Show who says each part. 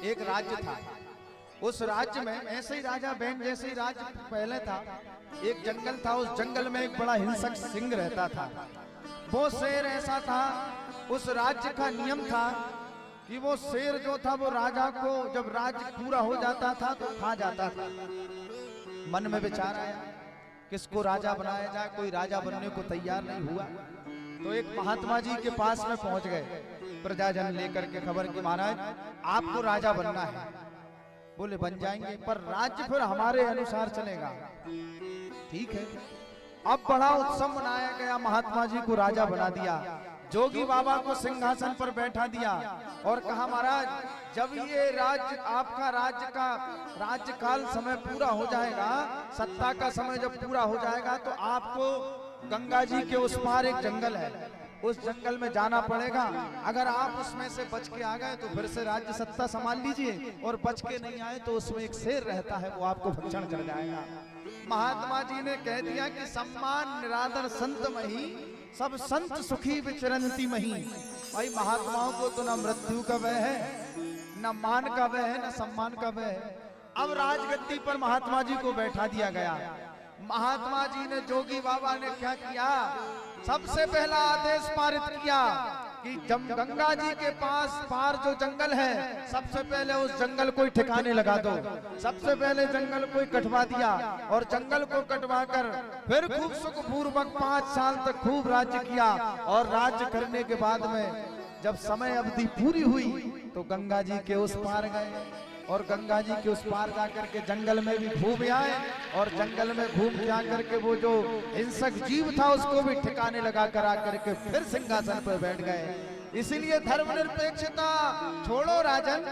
Speaker 1: एक राज्य था। उस राज्य में ऐसे ही राजा बहन जैसे ही राज्य पहले था, एक जंगल था। उस जंगल में एक बड़ा हिंसक सिंह रहता था। वो शेर ऐसा था, उस राज्य का नियम था कि वो शेर जो था वो राजा को जब राज्य पूरा हो जाता था तो खा जाता था। मन में विचार आया किसको राजा बनाया जाए, कोई राजा बनने को तैयार नहीं हुआ। तो एक महात्मा जी के पास में पहुंच गए प्रजाजन लेकर के खबर कि महाराज आपको राजा बनना है। बोले बन जाएंगे, पर राज्य फिर हमारे अनुसार चलेगा। ठीक है। अब बड़ा उत्सव मनाया गया, महात्मा जी को राजा बना दिया, जोगी बाबा को सिंहासन पर बैठा दिया और कहा महाराज जब ये राज्य आपका राज्य काल समय पूरा हो जाएगा, सत्ता का समय जब पूरा हो जाएगा तो आपको गंगा जी के उस पार एक जंगल है, उस जंगल में जाना पड़ेगा। अगर आप उसमें से बच के आ गए तो फिर से राज्य सत्ता संभाल लीजिए, और बच के नहीं आए तो उसमें एक शेर रहता है वो आपको भक्षण कर जाएगा। महात्मा जी ने कह दिया कि सम्मान निरादर संत मही, सब संत सुखी विचरंती मही। भाई महात्माओं को तो न मृत्यु का भय है, न मान का भय है, न सम्मान का भय है। अब राजगद्दी पर महात्मा जी को बैठा दिया गया। महात्मा जी ने, जोगी बाबा ने क्या किया, सबसे पहला आदेश पारित किया कि जब गंगा जी के पार जो जंगल है, सबसे पहले उस जंगल को ठिकाने लगा दो। सबसे पहले जंगल को कटवा दिया और जंगल को कटवा कर फिर खूब सुखपूर्वक 5 साल तक खूब राज्य किया। और राज्य करने के बाद में जब समय अवधि पूरी हुई तो गंगा जी के उस पार गए और गंगा जी के उस पार जाकर के जंगल में भी घूम आए और जंगल में घूम जाकर के वो जो हिंसक जीव था उसको भी ठिकाने लगा कर आकर के फिर सिंहासन पर बैठ गए। इसीलिए धर्मनिरपेक्षता छोड़ो राजन,